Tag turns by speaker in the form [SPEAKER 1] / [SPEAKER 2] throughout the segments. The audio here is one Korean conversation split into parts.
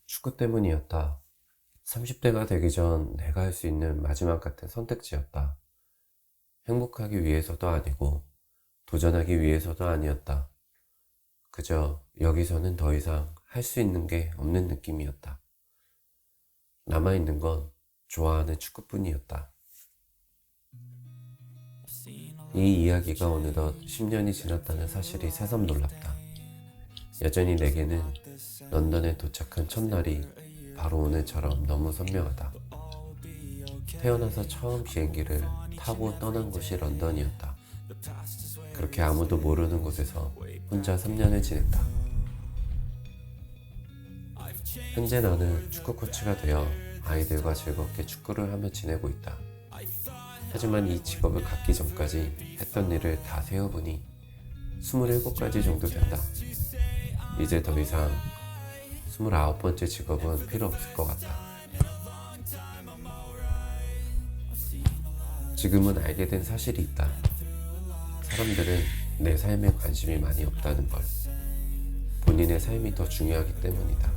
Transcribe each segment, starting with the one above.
[SPEAKER 1] 축구 때문이었다. 30대가 되기 전 내가 할 수 있는 마지막 같은 선택지였다. 행복하기 위해서도 아니고 도전하기 위해서도 아니었다. 그저 여기서는 더 이상 할 수 있는 게 없는 느낌이었다. 남아있는 건 좋아하는 축구뿐이었다. 이 이야기가 어느덧 10년이 지났다는 사실이 새삼 놀랍다. 여전히 내게는 런던에 도착한 첫날이 바로 오늘처럼 너무 선명하다. 태어나서 처음 비행기를 타고 떠난 곳이 런던이었다. 그렇게 아무도 모르는 곳에서 혼자 3년을 지냈다. 현재 나는 축구 코치가 되어 아이들과 즐겁게 축구를 하며 지내고 있다. 하지만 이 직업을 갖기 전까지 했던 일을 다 세어보니 27가지 정도 된다. 이제 더 이상 29번째 직업은 필요 없을 것 같다. 지금은 알게 된 사실이 있다. 사람들은 내 삶에 관심이 많이 없다는 걸. 본인의 삶이 더 중요하기 때문이다.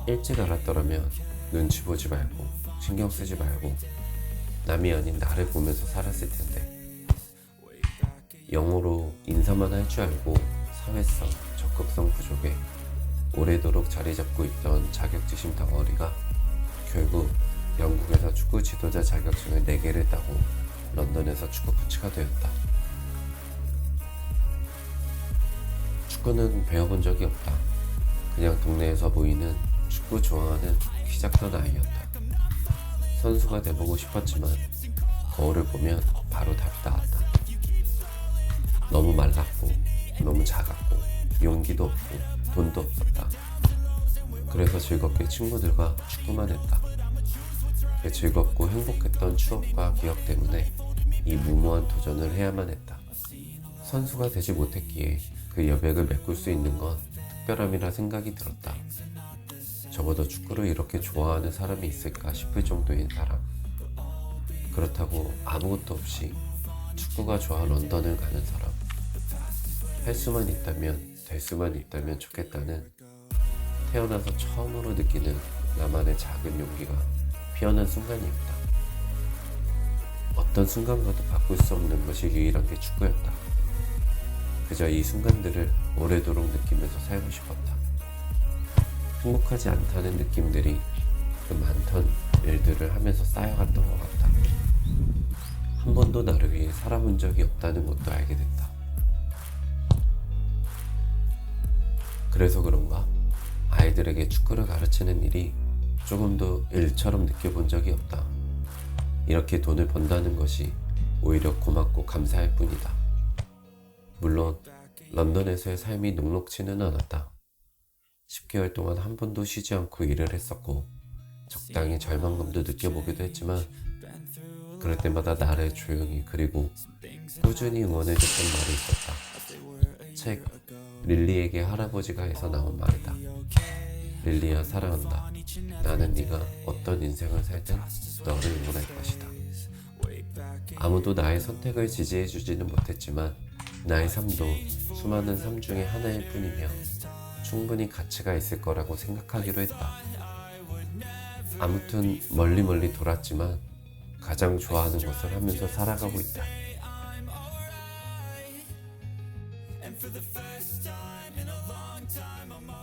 [SPEAKER 1] 일찍 알았더라면 눈치 보지 말고 신경 쓰지 말고 남이 아닌 나를 보면서 살았을 텐데. 영어로 인사만 할 줄 알고 사회성, 적극성 부족에 오래도록 자리 잡고 있던 자격지심 덩어리가 결국 영국에서 축구 지도자 자격증을 4개를 따고 런던에서 축구 코치가 되었다. 축구는 배워본 적이 없다. 그냥 동네에서 보이는 축구 좋아하는 키 작던 아이였다. 선수가 돼보고 싶었지만 거울을 보면 바로 답이 나왔다. 너무 말랐고 너무 작았고 용기도 없고 돈도 없었다. 그래서 즐겁게 친구들과 축구만 했다. 그 즐겁고 행복했던 추억과 기억 때문에 이 무모한 도전을 해야만 했다. 선수가 되지 못했기에 그 여백을 메꿀 수 있는 건 특별함이라 생각이 들었다. 적어도 축구를 이렇게 좋아하는 사람이 있을까 싶을 정도인 사람. 그렇다고 아무것도 없이 축구가 좋아 런던을 가는 사람. 할 수만 있다면, 될 수만 있다면 좋겠다는 태어나서 처음으로 느끼는 나만의 작은 용기가 피어난 순간이었다. 어떤 순간과도 바꿀 수 없는 것이 유일한 게 축구였다. 그저 이 순간들을 오래도록 느끼면서 살고 싶었다. 행복하지 않다는 느낌들이 그 많던 일들을 하면서 쌓여갔던 것 같다. 한 번도 나를 위해 살아본 적이 없다는 것도 알게 됐다. 그래서 그런가 아이들에게 축구를 가르치는 일이 조금도 일처럼 느껴본 적이 없다. 이렇게 돈을 번다는 것이 오히려 고맙고 감사할 뿐이다. 물론 런던에서의 삶이 녹록지는 않았다. 10개월 동안 한 번도 쉬지 않고 일을 했었고 적당히 절망감도 느껴보기도 했지만 그럴 때마다 나를 조용히 그리고 꾸준히 응원해줬던 말이 있었다. 책 릴리에게 할아버지가 해서 나온 말이다. 릴리야 사랑한다. 나는 네가 어떤 인생을 살든 너를 응원할 것이다. 아무도 나의 선택을 지지해주지는 못했지만 나의 삶도 수많은 삶 중에 하나일 뿐이며 충분히 가치가 있을 거라고 생각하기로 했다. 아무튼 멀리 돌았지만 가장 좋아하는 것을 하면서 살아가고 있다.
[SPEAKER 2] And for the first time in a long time, I'm